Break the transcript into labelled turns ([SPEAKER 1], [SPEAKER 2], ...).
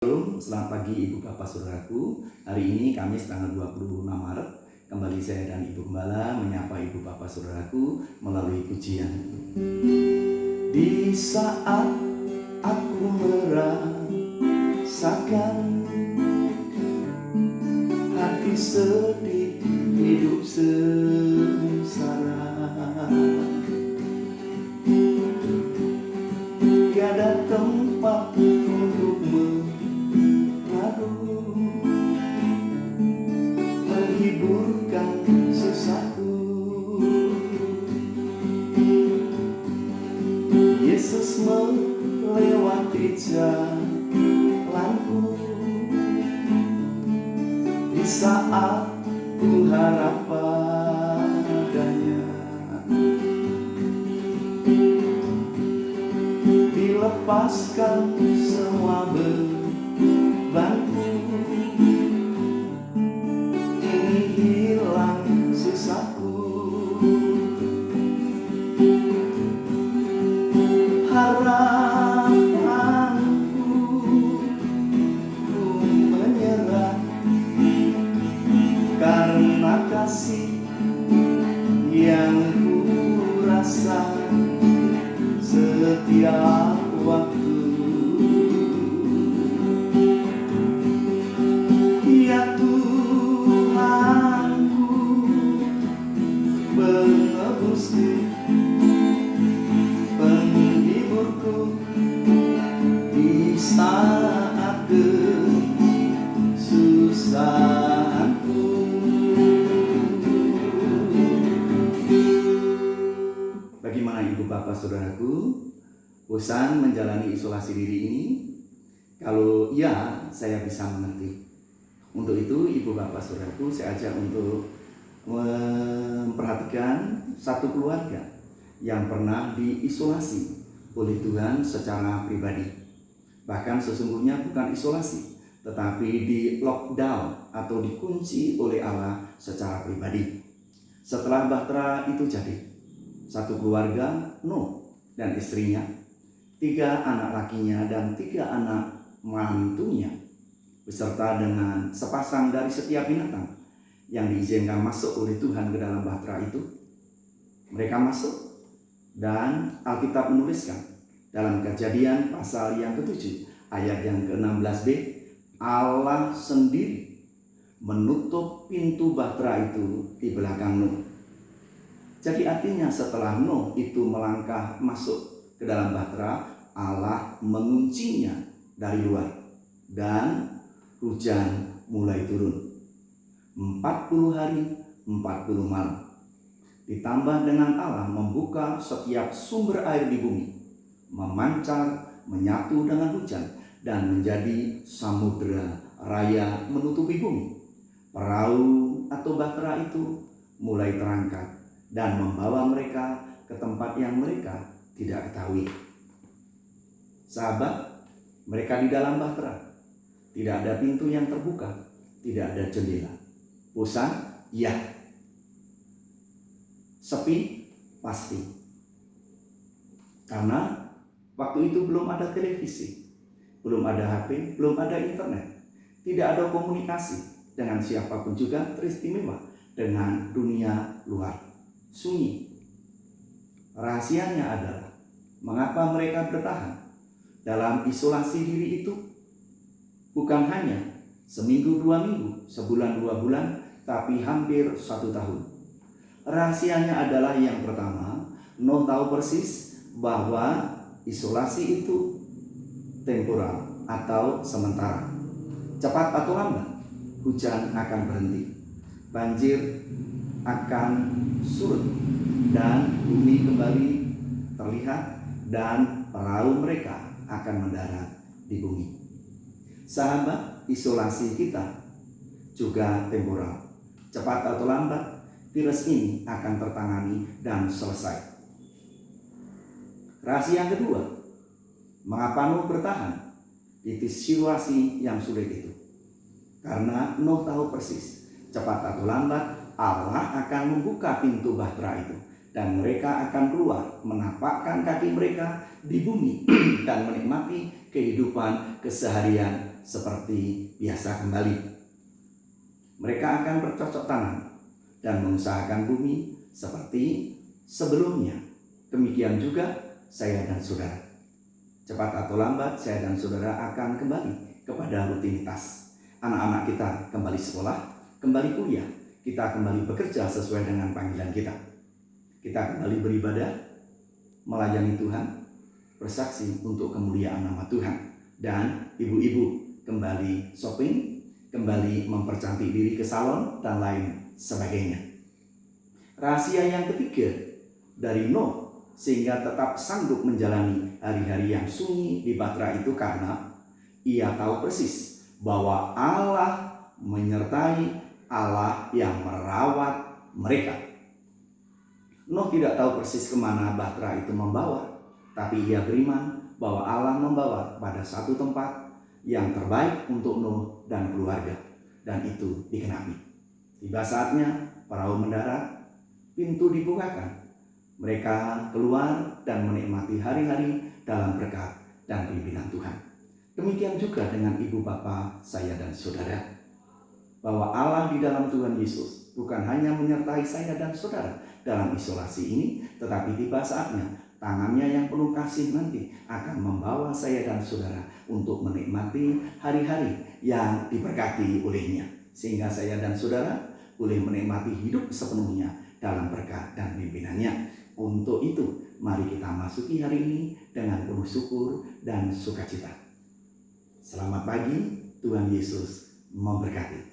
[SPEAKER 1] Selamat pagi Ibu Bapak Saudaraku. Hari ini Kamis tanggal 26 Maret. Kembali saya dan Ibu Gembala menyapa Ibu Bapak Saudaraku melalui pujian. Di saat aku merasakan hati sedih, hidup sengsara, tiada tempat untuk menghiburkan sesaku. Yesus melewati jalanku di saat ku harap padanya. Dilepaskan semua bebanku, ini hilang sesaku. Harapanku ku menyerah karena kasih yang ku rasa setiap waktu. Ya Tuhanku, penebusku, penghiburku di saat kesusahanku. Bagaimana Ibu Bapak Saudaraku, bosan menjalani isolasi diri ini? Kalau iya, saya bisa mengerti. Untuk itu Ibu Bapak Saudaraku, saya ajak untuk memperhatikan satu keluarga yang pernah diisolasi oleh Tuhan secara pribadi. Bahkan sesungguhnya bukan isolasi, tetapi di lockdown atau dikunci oleh Allah secara pribadi. Setelah bahtera itu jadi, satu keluarga, Nuh dan istrinya, 3 anak lakinya dan 3 anak mantunya, beserta dengan sepasang dari setiap binatang yang diizinkan masuk oleh Tuhan ke dalam bahtera itu. Mereka masuk, dan Alkitab menuliskan dalam Kejadian pasal yang ke-7 ayat yang ke-16b, Allah sendiri menutup pintu bahtera itu di belakang Nuh. Jadi artinya setelah Nuh itu melangkah masuk ke dalam bahtera, Allah menguncinya dari luar dan hujan mulai turun 40 hari 40 malam. Ditambah dengan Allah membuka setiap sumber air di bumi, memancar, menyatu dengan hujan, dan menjadi samudera raya menutupi bumi. Perahu atau bahtera itu mulai terangkat dan membawa mereka ke tempat yang mereka tidak ketahui. Sahabat, mereka di dalam bahtera, tidak ada pintu yang terbuka, tidak ada jendela. Bosan? Ya. Sepi? Pasti. Karena waktu itu belum ada televisi, belum ada HP, belum ada internet, tidak ada komunikasi dengan siapapun juga, teristimewa dengan dunia luar. Sunyi. Rahasianya adalah mengapa mereka bertahan dalam isolasi diri itu. Bukan hanya seminggu 2 minggu, sebulan 2 bulan, tapi hampir 1 tahun. Rahasianya adalah yang pertama, Nuh tahu persis bahwa isolasi itu temporal atau sementara. Cepat atau lambat, hujan akan berhenti, banjir akan surut, dan bumi kembali terlihat, dan perahu mereka akan mendarat di bumi. Sahabat, isolasi kita juga temporal. Cepat atau lambat, virus ini akan tertangani dan selesai. Rahasia yang kedua, mengapa Nuh bertahan di situasi yang sulit itu? Karena Nuh tahu persis, cepat atau lambat Allah akan membuka pintu bahtera itu dan mereka akan keluar menapakkan kaki mereka di bumi dan menikmati kehidupan keseharian seperti biasa kembali. Mereka akan bercocok tanam dan mengusahakan bumi seperti sebelumnya. Demikian juga saya dan saudara. Cepat atau lambat saya dan saudara akan kembali kepada rutinitas. Anak-anak kita kembali sekolah, kembali kuliah, kita kembali bekerja sesuai dengan panggilan kita. Kita kembali beribadah, melayani Tuhan, bersaksi untuk kemuliaan nama Tuhan. Dan ibu-ibu kembali shopping, kembali mempercantik diri ke salon, dan lain sebagainya. Rahasia yang ketiga dari Nuh sehingga tetap sanggup menjalani hari-hari yang sunyi di Bahtera itu karena ia tahu persis bahwa Allah menyertai, Allah yang merawat mereka. Nuh tidak tahu persis kemana Bahtera itu membawa, tapi ia beriman bahwa Allah membawa pada satu tempat yang terbaik untuk Nuh dan keluarga, dan itu dikenapi. Tiba saatnya perahu mendarat, pintu dibukakan. Mereka keluar dan menikmati hari-hari dalam berkat dan pimpinan Tuhan. Demikian juga dengan ibu bapa saya dan saudara, bahwa Allah di dalam Tuhan Yesus bukan hanya menyertai saya dan saudara dalam isolasi ini, tetapi tiba saatnya tangannya yang penuh kasih nanti akan membawa saya dan saudara untuk menikmati hari-hari yang diberkati olehnya. Sehingga saya dan saudara boleh menikmati hidup sepenuhnya dalam berkat dan pimpinannya. Untuk itu, mari kita masuki hari ini dengan penuh syukur dan sukacita. Selamat pagi, Tuhan Yesus memberkati.